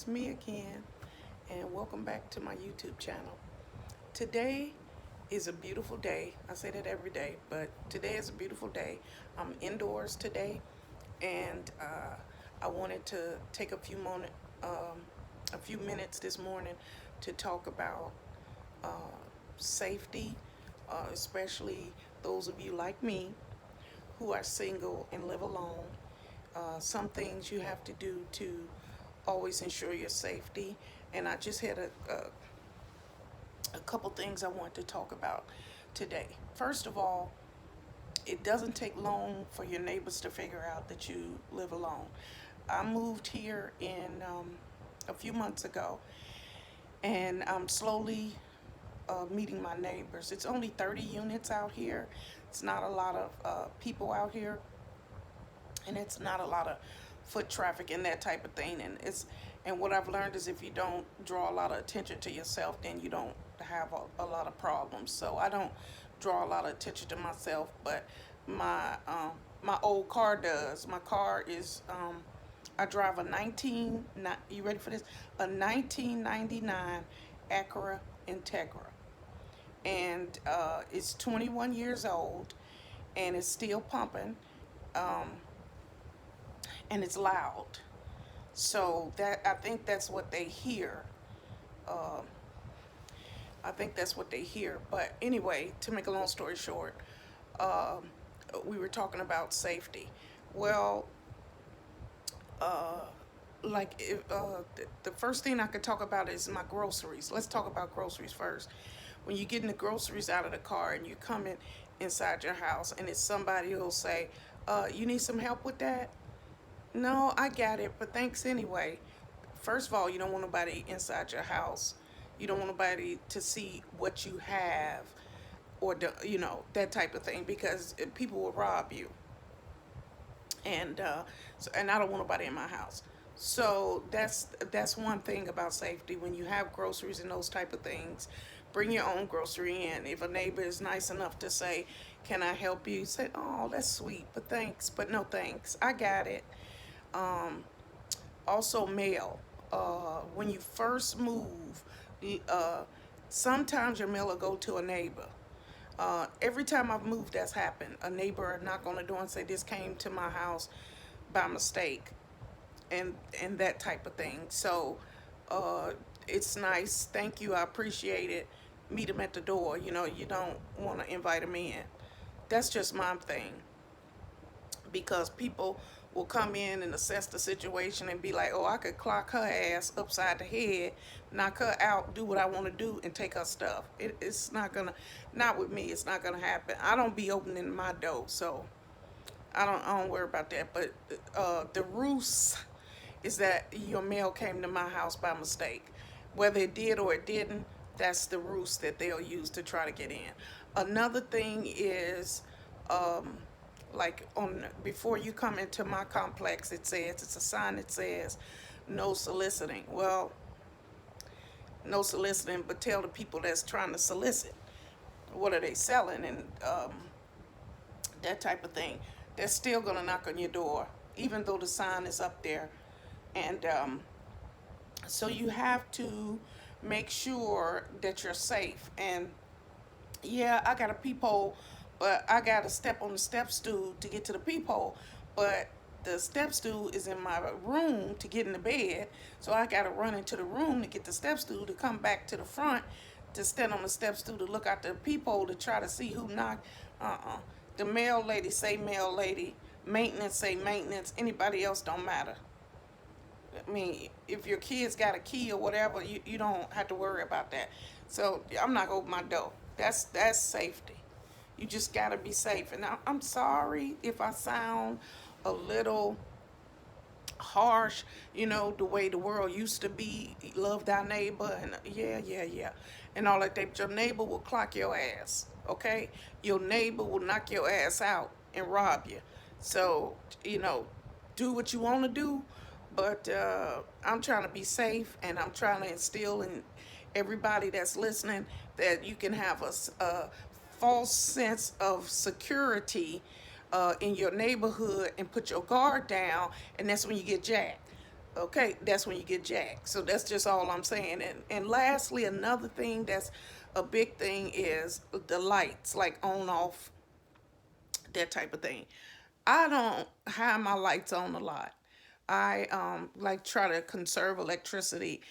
it's me again, and welcome back to my YouTube channel. Today is a beautiful day. I say that every day, but today is a beautiful day. I'm indoors today, and I wanted to take a few minutes this morning to talk about uh, safety, especially those of you like me who are single and live alone. Some things you have to do to always ensure your safety. And I just had a couple things I want to talk about today. First of all, it doesn't take long for your neighbors to figure out that you live alone. I moved here in a few months ago, and I'm slowly meeting my neighbors. It's only 30 units out here. It's not a lot of people out here, and it's not a lot of foot traffic and that type of thing. And what I've learned is if you don't draw a lot of attention to yourself, then you don't have a lot of problems. So I don't draw a lot of attention to myself, but my old car does. My car is I drive you ready for this? A 1999 Acura Integra, and it's 21 years old, and it's still pumping. Um, and it's loud. So that I think that's what they hear. Uh, I think that's what they hear. But anyway, to make a long story short, um, we were talking about safety. Well, uh, like if, the first thing I could talk about is my groceries. Let's talk about groceries first. When you're getting the groceries out of the car and you're coming inside your house, and it's somebody who'll say, "You need some help with that?" No, I got it, but thanks anyway. First of all, you don't want nobody inside your house. You don't want nobody to see what you have, or that type of thing, because people will rob you. And I don't want nobody in my house. So that's one thing about safety. When you have groceries and those type of things, bring your own grocery in. If a neighbor is nice enough to say, "Can I help you?" Say, "Oh, that's sweet, but thanks, but no thanks. I got it." Um, Also, mail. When you first move, uh, sometimes your mail will go to a neighbor. Every time I've moved, that's happened. A neighbor knock on the door and say, "This came to my house by mistake," and that type of thing. So uh, it's nice. Thank you. I appreciate it. Meet them at the door. You don't want to invite them in. That's just my thing, because people will come in and assess the situation and be like, "Oh, I could clock her ass upside the head, knock her out, do what I want to do, and take her stuff." It's not with me. It's not gonna happen. I don't be opening my door, so I don't worry about that. But the ruse is that your mail came to my house by mistake, whether it did or it didn't. That's the ruse that they'll use to try to get in. Another thing is, um, like, on before you come into my complex, it's a sign that says "No soliciting." Well, no soliciting, but tell the people that's trying to solicit, what are they selling, and that type of thing. They're still gonna knock on your door, even though the sign is up there. And so you have to make sure that you're safe. And yeah, I got a peephole, but I got to step on the step stool to get to the peephole. But the step stool is in my room to get in the bed, so I got to run into the room to get the step stool to come back to the front to stand on the step stool to look out the peephole to try to see who knocked. The mail lady say mail lady, maintenance say maintenance. Anybody else don't matter. I mean, if your kids got a key or whatever, you don't have to worry about that. So I'm not gonna open my door. That's safety. You just gotta be safe. And I'm sorry if I sound a little harsh, the way the world used to be. Love thy neighbor, and yeah, and all that. Your neighbor will clock your ass, okay? Your neighbor will knock your ass out and rob you. So, do what you want to do, but I'm trying to be safe, and I'm trying to instill in everybody that's listening that you can have a false sense of security in your neighborhood and put your guard down, and that's when you get jacked. Okay, that's when you get jacked. So that's just all I'm saying. And lastly, another thing that's a big thing is the lights, like on off, that type of thing. I don't have my lights on a lot. I like try to conserve electricity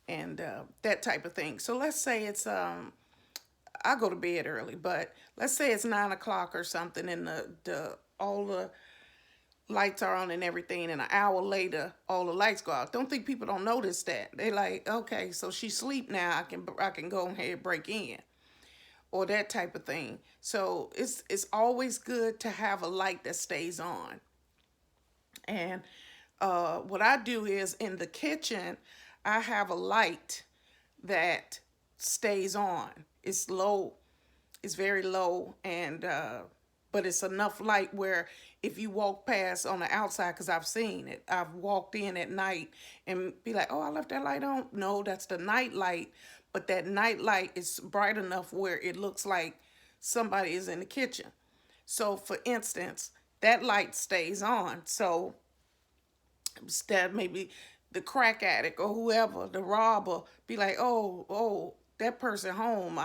and that type of thing. So let's say it's I go to bed early, but let's say it's 9 o'clock or something, and the all the lights are on and everything, and an hour later all the lights go out. Don't think people don't notice that. They like, okay, so she sleep now. I can go ahead and break in, or that type of thing. So it's always good to have a light that stays on. And what I do is in the kitchen, I have a light that stays on. It's low, it's very low, and but it's enough light where if you walk past on the outside, because I've seen it, I've walked in at night and be like, oh, I left that light on. No, that's the night light, but that night light is bright enough where it looks like somebody is in the kitchen. So, for instance, that light stays on. So that maybe the crack addict or whoever, the robber, be like, oh, that person home.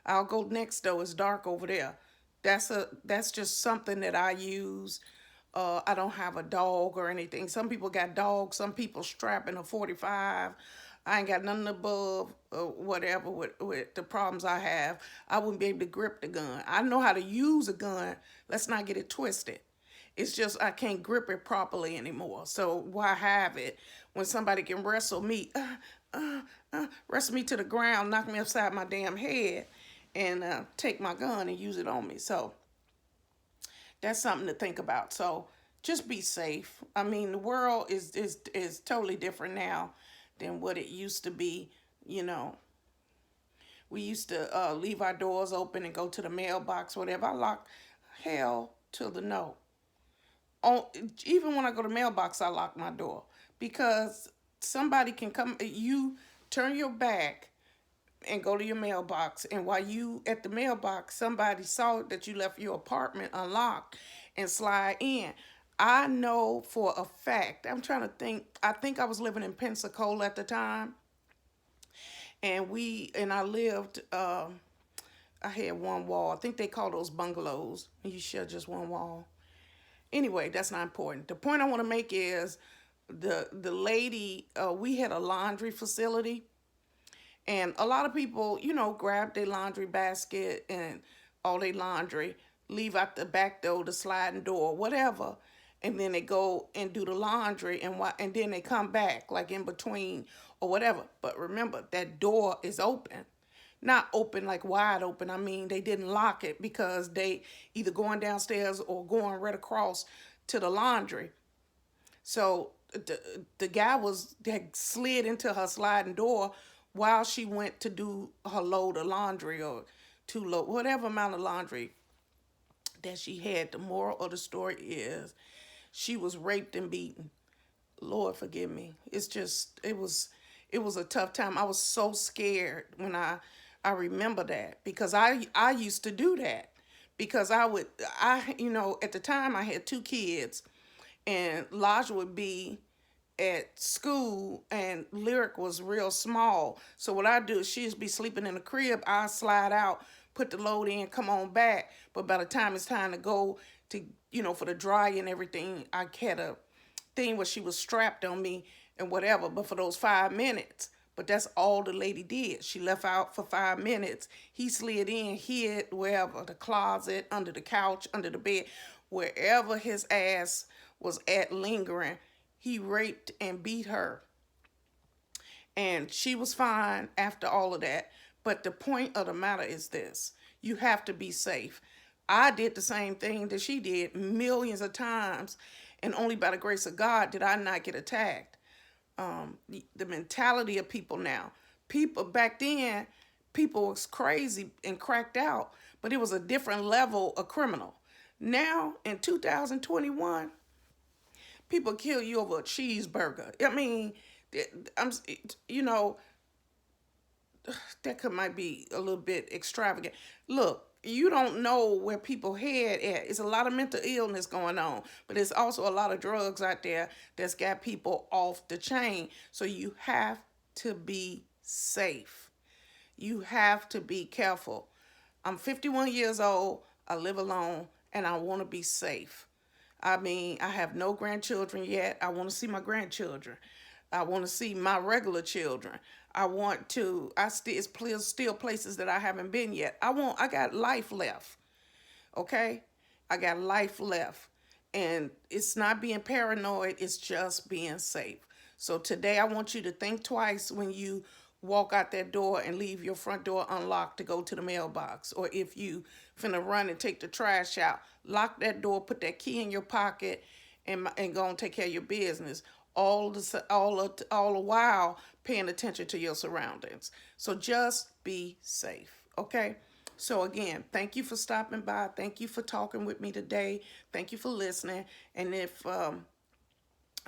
I'll go next door. It's dark over there. That's just something that I use. I don't have a dog or anything. Some people got dogs. Some people strapping a 45. I ain't got nothing above whatever with the problems I have. I wouldn't be able to grip the gun. I know how to use a gun. Let's not get it twisted. It's just I can't grip it properly anymore. So why have it when somebody can wrestle me to the ground, knock me upside my damn head, and take my gun and use it on me? So that's something to think about. So just be safe. I mean, the world is totally different now than what it used to be. You know, we used to leave our doors open and go to the mailbox, whatever. I lock hell to the no. On Even when I go to mailbox, I lock my door because somebody can come. You turn your back and go to your mailbox, and while you at the mailbox, somebody saw that you left your apartment unlocked and slide in. I know for a fact. I'm trying to think. I think I was living in Pensacola at the time, and I lived. I had one wall. I think they call those bungalows. You share just one wall. Anyway, that's not important. The point I want to make is the lady. We had a laundry facility, and a lot of people, grab their laundry basket and all their laundry, leave out the back door, the sliding door, whatever, and then they go and do the laundry, and then they come back like in between or whatever. But remember, that door is open. Not open like wide open. I mean, they didn't lock it because they either going downstairs or going right across to the laundry. So the guy had slid into her sliding door while she went to do her load of laundry, or two load, whatever amount of laundry that she had. The moral of the story is she was raped and beaten. Lord forgive me. It was a tough time. I was so scared when I remember that, because I used to do that, because at the time I had two kids, and Elijah would be at school and Lyric was real small. So what I do is she'd be sleeping in the crib, I slide out, put the load in, come on back. But by the time it's time to go to, for the dry and everything, I had a thing where she was strapped on me and whatever, but for those 5 minutes. But that's all the lady did. She left out for 5 minutes. He slid in, hid wherever, the closet, under the couch, under the bed, wherever his ass was at lingering. He raped and beat her. And she was fine after all of that. But the point of the matter is this: you have to be safe. I did the same thing that she did millions of times, and only by the grace of God did I not get attacked. The mentality of people now. People back then, people was crazy and cracked out, but it was a different level of criminal. Now in 2021, people kill you over a cheeseburger. I mean, I'm, you know, that might be a little bit extravagant. Look, you don't know where people head at. It's a lot of mental illness going on, but it's also a lot of drugs out there that's got people off the chain. So you have to be safe. You have to be careful. I'm 51 years old. I live alone and I want to be safe. I mean, I have no grandchildren yet. I want to see my grandchildren. I want to see my regular children. It's still places that I haven't been yet. I got life left. Okay? I got life left. And it's not being paranoid, it's just being safe. So today I want you to think twice when you walk out that door and leave your front door unlocked to go to the mailbox. Or if you finna run and take the trash out, lock that door, put that key in your pocket, and go and take care of your business. All the while paying attention to your surroundings. So just be safe, okay? So again, thank you for stopping by. Thank you for talking with me today. Thank you for listening. And if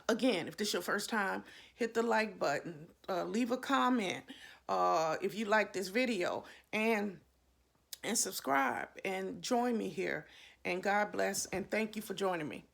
again, if this is your first time, hit the like button. Leave a comment if you like this video, and subscribe and join me here. And God bless. And thank you for joining me.